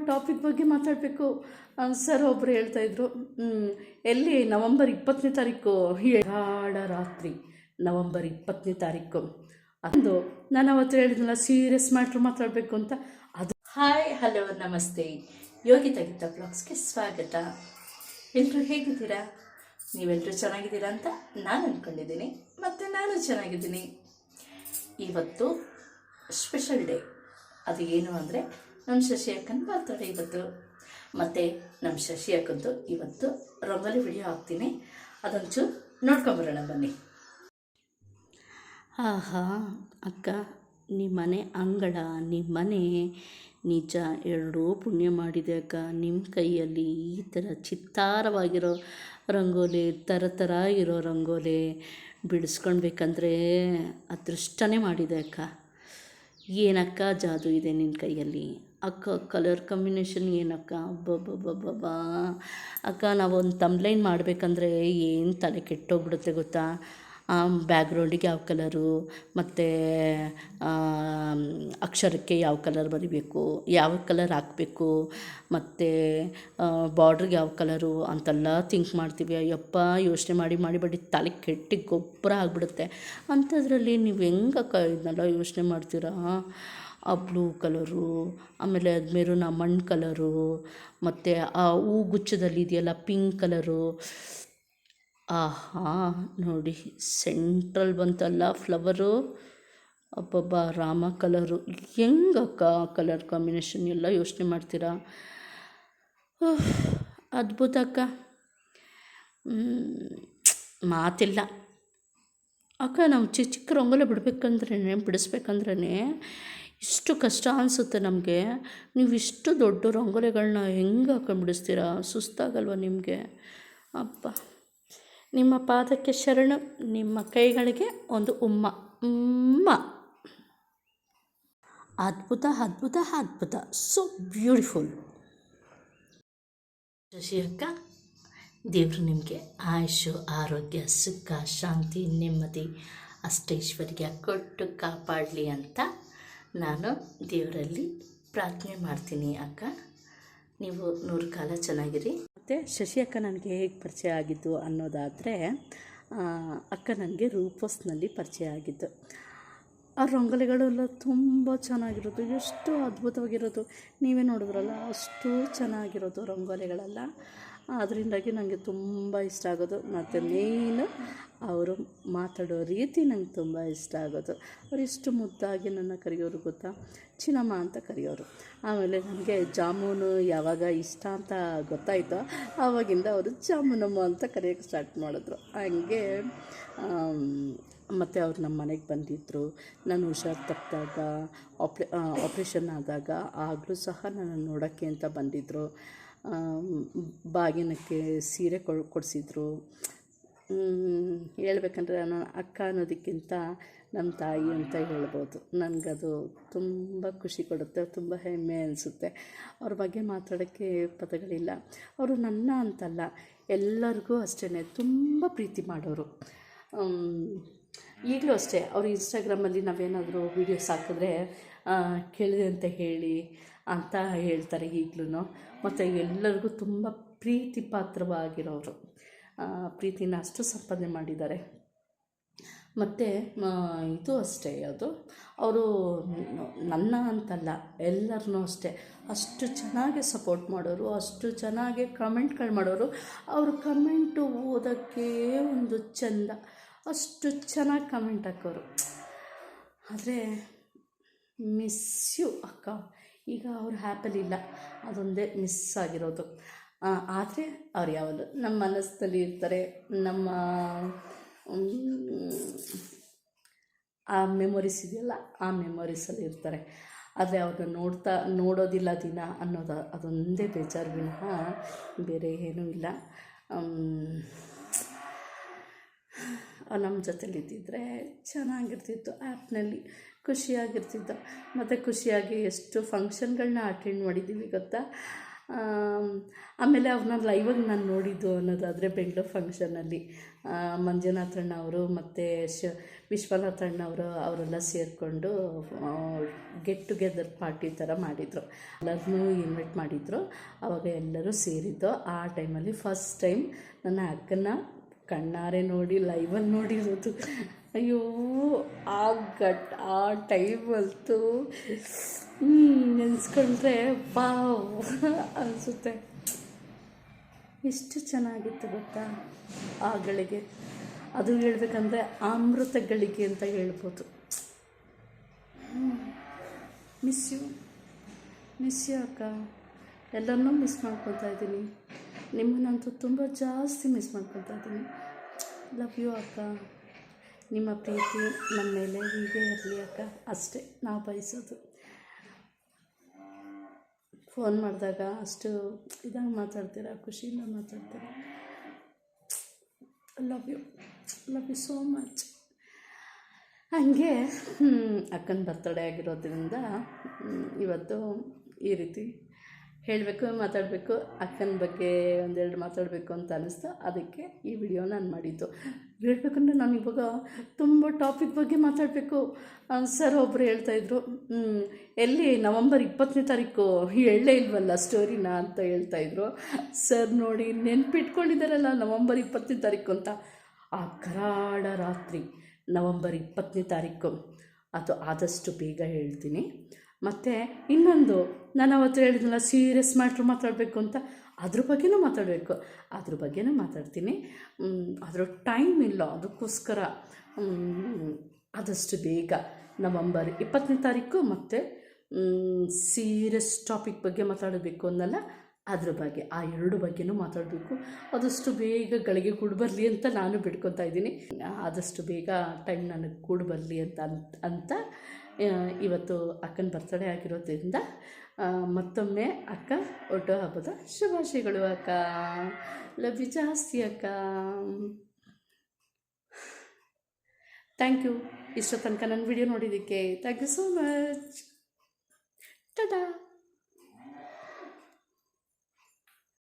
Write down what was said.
Topic ಬಗ್ಗೆ ಮಾತಾಡಬೇಕು. Sir ಒಬ್ಬರು ಹೇಳ್ತಾಯಿದ್ರು, ಎಲ್ಲಿ ನವಂಬರ್ 20ನೇ ತಾರೀಕು ಗಾಢ ರಾತ್ರಿ, ನವಂಬರ್ 20ನೇ ತಾರೀಕು ಅಂದು ನಾನು ಅವತ್ತು ಹೇಳಿದ್ನಲ್ಲ ಸೀರಿಯಸ್ ಮ್ಯಾಟ್ರ್ ಮಾತಾಡಬೇಕು ಅಂತ. ಅದು ಹಾಯ್ ಹಲೋ ನಮಸ್ತೆ, ಯೋಗಿತಾ ಗೀತಾ ಬ್ಲಾಗ್ಸ್ಗೆ ಸ್ವಾಗತ. ಎಲ್ಲರೂ ಹೇಗಿದ್ದೀರಾ? ನೀವೆಲ್ಲರೂ ಚೆನ್ನಾಗಿದ್ದೀರಾ ಅಂತ ನಾನು ಅಂದ್ಕೊಂಡಿದ್ದೀನಿ, ಮತ್ತು ನಾನು ಚೆನ್ನಾಗಿದ್ದೀನಿ. ಇವತ್ತು ಸ್ಪೆಷಲ್ ಡೇ. ಅದು ಏನು ಅಂದರೆ ನಮ್ಮ ಶಶಿ ಅಕ್ಕನ ಬರ್ತಡೇ ಇವತ್ತು. ಮತ್ತು ನಮ್ಮ ಶಶಿ ಅಕ್ಕಂದು ಇವತ್ತು ರಂಗೋಲಿ ವಿಡಿಯೋ ಹಾಕ್ತೀನಿ, ಅದೊಂಚೂರು ನೋಡ್ಕೊಂಬರೋಣ ಬನ್ನಿ. ಆಹಾ ಅಕ್ಕ, ನಿಮ್ಮ ಮನೆ ಅಂಗಳ, ನಿಮ್ಮ ಮನೆ ನಿಜ ಎರಡೂ ಪುಣ್ಯ ಮಾಡಿದೆ ಅಕ್ಕ. ನಿಮ್ಮ ಕೈಯಲ್ಲಿ ಈ ಥರ ಚಿತ್ತಾರವಾಗಿರೋ ರಂಗೋಲಿ, ಥರ ಇರೋ ರಂಗೋಲಿ ಬಿಡಿಸ್ಕೊಳ್ಬೇಕಂದ್ರೆ ಅದೃಷ್ಟನೇ ಮಾಡಿದೆ ಅಕ್ಕ. ಏನಕ್ಕ ಜಾದು ಇದೆ ನಿನ್ನ ಕೈಯಲ್ಲಿ ಅಕ್ಕ. ಕಲರ್ ಕಾಂಬಿನೇಷನ್ ಏನಕ್ಕ, ಅಬ್ಬಬ್ಬಬ್ಬಬ್ಬಾ ಅಕ್ಕ. ನಾವೊಂದು ತಮ್ಲೈನ್ ಮಾಡಬೇಕಂದ್ರೆ ಏನು ತಲೆ ಕೆಟ್ಟೋಗ್ಬಿಡುತ್ತೆ ಗೊತ್ತಾ. ಬ್ಯಾಕ್ಗ್ರೌಂಡಿಗೆ ಯಾವ ಕಲರು, ಮತ್ತು ಅಕ್ಷರಕ್ಕೆ ಯಾವ ಕಲರ್ ಬರಿಬೇಕು, ಯಾವ ಕಲರ್ ಹಾಕಬೇಕು, ಮತ್ತು ಬಾರ್ಡ್ರಿಗೆ ಯಾವ ಕಲರು ಅಂತೆಲ್ಲ ಥಿಂಕ್ ಮಾಡ್ತೀವಿ. ಅಯ್ಯಪ್ಪ, ಯೋಚನೆ ಮಾಡಿ ಬಡಿ ತಲೆ ಕೆಟ್ಟಿ ಗೊಬ್ಬರ ಆಗಿಬಿಡುತ್ತೆ. ಅಂಥದ್ರಲ್ಲಿ ನೀವು ಹೆಂಗಕ್ಕ ಇದನ್ನೆಲ್ಲ ಯೋಚನೆ ಮಾಡ್ತೀರಾ? ಆ ಬ್ಲೂ ಕಲರು, ಆಮೇಲೆ ಅದು ಮೆರೂನ್ ಮಣ್ಣು ಕಲರು, ಮತ್ತು ಆ ಹೂ ಗುಚ್ಛದಲ್ಲಿ ಇದೆಯಲ್ಲ ಪಿಂಕ್ ಕಲರು. ಆಹಾ ನೋಡಿ, ಸೆಂಟ್ರಲ್ ಬಂತಲ್ಲ ಫ್ಲವರು, ಅಬ್ಬಬ್ಬ ರಾಮ ಕಲರು. ಹೆಂಗಕ್ಕ ಕಲರ್ ಕಾಂಬಿನೇಷನ್ ಎಲ್ಲ ಯೋಚನೆ ಮಾಡ್ತೀರಾ? ಅದ್ಭುತ ಅಕ್ಕ, ಮಾತಿಲ್ಲ ಅಕ್ಕ. ನಾವು ಚಿಕ್ಕ ರಂಗೋಲಿ ಬಿಡಿಸ್ಬೇಕಂದ್ರೇ ಇಷ್ಟು ಕಷ್ಟ ಅನಿಸುತ್ತೆ ನಮಗೆ. ನೀವು ಇಷ್ಟು ದೊಡ್ಡ ರಂಗೋಲಿಗಳನ್ನ ಹೆಂಗೆ ಹಾಕೊಂಡು ಬಿಡಿಸ್ತೀರಾ? ಸುಸ್ತಾಗಲ್ವ ನಿಮಗೆ? ಅಪ್ಪ, ನಿಮ್ಮ ಪಾದಕ್ಕೆ ಶರಣು, ನಿಮ್ಮ ಕೈಗಳಿಗೆ ಒಂದು ಉಮ್ಮ. ಅದ್ಭುತ ಅದ್ಭುತ ಅದ್ಭುತ, ಸೋ ಬ್ಯೂಟಿಫುಲ್. ಶಶಿ ಅಕ್ಕ, ದೇವರು ನಿಮಗೆ ಆಯುಷು, ಆರೋಗ್ಯ, ಸುಖ, ಶಾಂತಿ, ನೆಮ್ಮದಿ, ಅಷ್ಟೈಶ್ವರ್ಯ ಕೊಟ್ಟು ಕಾಪಾಡಲಿ ಅಂತ ನಾನು ದೇವರಲ್ಲಿ ಪ್ರಾರ್ಥನೆ ಮಾಡ್ತೀನಿ ಅಕ್ಕ. ನೀವು 100 ಕಾಲ ಚೆನ್ನಾಗಿರಿ. ಮತ್ತು ಶಶಿ ಅಕ್ಕ ನನಗೆ ಹೇಗೆ ಪರಿಚಯ ಆಗಿದ್ದು ಅನ್ನೋದಾದರೆ, ಅಕ್ಕ ನನಗೆ ರೂಪಸ್ನಲ್ಲಿ ಪರಿಚಯ ಆಗಿದ್ದು. ಆ ರಂಗೋಲಿಗಳೆಲ್ಲ ತುಂಬ ಚೆನ್ನಾಗಿರೋದು, ಎಷ್ಟು ಅದ್ಭುತವಾಗಿರೋದು. ನೀವೇ ನೋಡಿದ್ರಲ್ಲ, ಅಷ್ಟು ಚೆನ್ನಾಗಿರೋದು ರಂಗೋಲಿಗಳೆಲ್ಲ. ಅದರಿಂದಾಗಿ ನನಗೆ ತುಂಬ ಇಷ್ಟ ಆಗೋದು. ಮತ್ತು ಮೇಯ್ನು ಅವರು ಮಾತಾಡೋ ರೀತಿ ನಂಗೆ ತುಂಬ ಇಷ್ಟ ಆಗೋದು. ಅವ್ರು ಇಷ್ಟು ಮುದ್ದಾಗಿ ನನ್ನ ಕರೆಯೋರು ಗೊತ್ತಾ, ಚಿನ್ನಮ್ಮ ಅಂತ ಕರೆಯೋರು. ಆಮೇಲೆ ನನಗೆ ಜಾಮೂನು ಯಾವಾಗ ಇಷ್ಟ ಅಂತ ಗೊತ್ತಾಯಿತೋ ಆವಾಗಿಂದ ಅವರು ಜಾಮೂನಮ್ಮ ಅಂತ ಕರೆಯೋಕ್ಕೆ ಸ್ಟಾರ್ಟ್ ಮಾಡಿದ್ರು. ಹಂಗೆ ಮತ್ತು ಅವ್ರು ನಮ್ಮ ಮನೆಗೆ ಬಂದಿದ್ದರು. ನಾನು ಹುಷಾರು ತಪ್ಪಿದಾಗ, ಆಪ್ರೇಷನ್ ಆದಾಗ ಆಗಲೂ ಸಹ ನನ್ನ ನೋಡೋಕ್ಕೆ ಅಂತ ಬಂದಿದ್ದರು. ಬಾಗಿನಕ್ಕೆ ಸೀರೆ ಕೊಡಿಸಿದ್ರು. ಹೇಳ್ಬೇಕಂದ್ರೆ ನಾನು ಅಕ್ಕ ಅನ್ನೋದಕ್ಕಿಂತ ನಮ್ಮ ತಾಯಿ ಅಂತ ಹೇಳ್ಬೋದು. ನನಗದು ತುಂಬ ಖುಷಿ ಕೊಡುತ್ತೆ, ತುಂಬ ಹೆಮ್ಮೆ ಅನಿಸುತ್ತೆ. ಅವ್ರ ಬಗ್ಗೆ ಮಾತಾಡೋಕ್ಕೆ ಪದಗಳಿಲ್ಲ. ಅವರು ನನ್ನ ಅಂತಲ್ಲ, ಎಲ್ಲರಿಗೂ ಅಷ್ಟೇ ತುಂಬ ಪ್ರೀತಿ ಮಾಡೋರು. ಈಗಲೂ ಅಷ್ಟೇ, ಅವರು ಇನ್ಸ್ಟಾಗ್ರಾಮಲ್ಲಿ ನಾವೇನಾದರೂ ವೀಡಿಯೋಸ್ ಹಾಕಿದ್ರೆ ಕೇಳಿದೆ ಅಂತ ಹೇಳಿ ಅಂತ ಹೇಳ್ತಾರೆ ಈಗಲೂ. ಮತ್ತು ಎಲ್ಲರಿಗೂ ತುಂಬ ಪ್ರೀತಿ ಪಾತ್ರವಾಗಿರೋರು, ಪ್ರೀತಿನ ಅಷ್ಟು ಸಂಪಾದನೆ ಮಾಡಿದ್ದಾರೆ. ಮತ್ತು ಇದು ಅಷ್ಟೇ, ಅದು ಅವರು ನನ್ನ ಅಂತಲ್ಲ, ಎಲ್ಲರನ್ನೂ ಅಷ್ಟೇ ಅಷ್ಟು ಚೆನ್ನಾಗಿ ಸಪೋರ್ಟ್ ಮಾಡೋರು, ಅಷ್ಟು ಚೆನ್ನಾಗಿ ಕಮೆಂಟ್ಗಳು ಮಾಡೋರು. ಅವರು ಕಮೆಂಟು ಓದೋಕ್ಕೆ ಒಂದು ಚೆಂದ, ಅಷ್ಟು ಚೆನ್ನಾಗಿ ಕಮೆಂಟ್ ಹಾಕೋರು. ಆದರೆ ಮಿಸ್ ಯು ಅಕ್ಕ. ಈಗ ಅವ್ರು ಹ್ಯಾಪಲ್ಲಿಲ್ಲ, ಅದೊಂದೇ ಮಿಸ್ ಆಗಿರೋದು. ಆದರೆ ಅವ್ರು ಯಾವಾಗಲೂ ನಮ್ಮ ಮನಸ್ಸಿನಲ್ಲಿ ಇರ್ತಾರೆ, ನಮ್ಮ ಆ ಮೆಮೊರೀಸ್ ಇದೆಯಲ್ಲ, ಆ ಮೆಮೊರೀಸಲ್ಲಿ ಇರ್ತಾರೆ. ಆದರೆ ಅವ್ರನ್ನ ನೋಡೋದಿಲ್ಲ ದಿನ ಅನ್ನೋದು, ಅದೊಂದೇ ಬೇಜಾರು ವಿನಃ ಬೇರೆ ಏನೂ ಇಲ್ಲ. ನಮ್ಮ ಜೊತೆಲಿದ್ದಿದ್ರೆ ಚೆನ್ನಾಗಿರ್ತಿತ್ತು, ಆ್ಯಪ್ನಲ್ಲಿ ಖುಷಿಯಾಗಿರ್ತಿದ್ದು. ಮತ್ತು ಖುಷಿಯಾಗಿ ಎಷ್ಟು ಫಂಕ್ಷನ್ಗಳನ್ನ ಅಟೆಂಡ್ ಮಾಡಿದ್ದೀವಿ ಗೊತ್ತಾ. ಆಮೇಲೆ ಅವ್ರನ್ನ ಲೈವಾಗಿ ನಾನು ನೋಡಿದ್ದು ಅನ್ನೋದಾದರೆ ಬೆಂಗಳೂರು ಫಂಕ್ಷನಲ್ಲಿ ಮಂಜುನಾಥಣ್ಣ ಅವರು ಮತ್ತು ವಿಶ್ವನಾಥಣ್ಣ ಅವರು ಅವರೆಲ್ಲ ಸೇರಿಕೊಂಡು ಗೆಟ್ ಟುಗೆದರ್ ಪಾರ್ಟಿ ಥರ ಮಾಡಿದರು. ಎಲ್ಲರನ್ನೂ ಇನ್ವೈಟ್ ಮಾಡಿದರು. ಆವಾಗ ಎಲ್ಲರೂ ಸೇರಿದ್ದು. ಆ ಟೈಮಲ್ಲಿ ಫಸ್ಟ್ ಟೈಮ್ ನನ್ನ ಅಕ್ಕನ ಕಣ್ಣಾರೆ ನೋಡಿ ಲೈವಲ್ಲಿ ನೋಡಿರೋದು. ಅಯ್ಯೋ ಆ ಟೈಮಂತೂ ನೆನೆಸ್ಕೊಂಡ್ರೆ ವಾವ್ ಅನಿಸುತ್ತೆ. ಎಷ್ಟು ಚೆನ್ನಾಗಿತ್ತು ಗೊತ್ತಾ ಆ ಗಳಿಗೆ. ಅದು ಹೇಳ್ಬೇಕಂದ್ರೆ ಅಮೃತ ಗಳಿಗೆ ಅಂತ ಹೇಳ್ಬೋದು. ಮಿಸ್ ಯು ಅಕ್ಕ. ಎಲ್ಲರನ್ನೂ ಮಿಸ್ ಮಾಡ್ಕೊತಾ ಇದ್ದೀನಿ. ನಿಮ್ಮನ್ನಂತೂ ತುಂಬ ಜಾಸ್ತಿ ಮಿಸ್ ಮಾಡ್ಕೊತಾ ಇದ್ದೀನಿ. ಲವ್ ಯು ಅಕ್ಕ. ನಿಮ್ಮ ಪ್ರೀತಿ ನಮ್ಮ ಮೇಲೆ ಹೀಗೆ ಇರಲಿ ಅಕ್ಕ, ಅಷ್ಟೇ ನಾವು ಬಯಸೋದು. ಫೋನ್ ಮಾಡಿದಾಗ ಅಷ್ಟು ಇದಾಗಿ ಮಾತಾಡ್ತೀರ, ಖುಷಿಯಿಂದ ಮಾತಾಡ್ತೀರ. Love you so much. ಹಾಗೆ ಅಕ್ಕನ ಬರ್ತಡೇ ಆಗಿರೋದ್ರಿಂದ ಇವತ್ತು ಈ ರೀತಿ ಹೇಳಬೇಕು, ಮಾತಾಡಬೇಕು, ಅಕ್ಕನ ಬಗ್ಗೆ ಒಂದೆರಡು ಮಾತಾಡಬೇಕು ಅಂತ ಅನ್ನಿಸ್ತು. ಅದಕ್ಕೆ ಈ ವಿಡಿಯೋ ನಾನು ಮಾಡಿದ್ದು. ಹೇಳ್ಬೇಕಂದ್ರೆ ನಾನು ಇವಾಗ ತುಂಬ ಟಾಪಿಕ್ ಬಗ್ಗೆ ಮಾತಾಡಬೇಕು. ಸರ್ ಒಬ್ಬರು ಹೇಳ್ತಾಯಿದ್ರು, ಎಲ್ಲಿ ನವಂಬರ್ 20ನೇ ತಾರೀಕು ಹೇಳಲೇ ಇಲ್ವಲ್ಲ ಸ್ಟೋರಿನ ಅಂತ ಹೇಳ್ತಾಯಿದ್ರು. ಸರ್ ನೋಡಿ ನೆನ್ಪಿಟ್ಕೊಂಡಿದ್ದಾರಲ್ಲ ನವಂಬರ್ 20ನೇ ತಾರೀಕು ಅಂತ. ಆ ಕರಾಳ ರಾತ್ರಿ ನವಂಬರ್ 20ನೇ ತಾರೀಕು, ಅದು ಆದಷ್ಟು ಬೇಗ ಹೇಳ್ತೀನಿ. ಮತ್ತು ಇನ್ನೊಂದು ನಾನು ಅವತ್ತು ಹೇಳಿದ್ನಲ್ಲ ಸೀರಿಯಸ್ ಮ್ಯಾಟ್ರ್ ಮಾತಾಡಬೇಕು ಅಂತ, ಅದ್ರ ಬಗ್ಗೆನೂ ಮಾತಾಡಬೇಕು. ಅದ್ರ ಬಗ್ಗೆನೂ ಮಾತಾಡ್ತೀನಿ. ಅದರ ಟೈಮ್ ಇಲ್ಲ, ಅದಕ್ಕೋಸ್ಕರ ಆದಷ್ಟು ಬೇಗ ನವಂಬರ್ 20ನೇ ತಾರೀಕು ಮತ್ತು ಸೀರಿಯಸ್ ಟಾಪಿಕ್ ಬಗ್ಗೆ ಮಾತಾಡಬೇಕು ಅನ್ನಲ್ಲ, ಅದ್ರ ಬಗ್ಗೆ ಆ ಎರಡು ಬಗ್ಗೆನೂ ಮಾತಾಡಬೇಕು. ಆದಷ್ಟು ಬೇಗ ಗಳಿಗೆ ಕೂಡಿ ಬರಲಿ ಅಂತ ನಾನು ಬಿಡ್ಕೊತಾ ಇದ್ದೀನಿ. ಆದಷ್ಟು ಬೇಗ ಟೈಮ್ ನನಗೆ ಕೂಡಿ ಬರಲಿ ಅಂತ ಇವತ್ತು ಅಕ್ಕನ ಬರ್ತಡೇ ಆಗಿರೋದ್ರಿಂದ ಮತ್ತೊಮ್ಮೆ ಅಕ್ಕ ಹುಟ್ಟು ಹಬ್ಬದ ಶುಭಾಶಯಗಳು ಅಕ್ಕ. ಲವ್ ಯು ಜಾಸ್ತಿ ಅಕ್ಕ. Thank you. ಇಷ್ಟೋ ತನಕ ನನ್ನ ವಿಡಿಯೋ ನೋಡಿದ್ದಕ್ಕೆ thank you so much. Tata.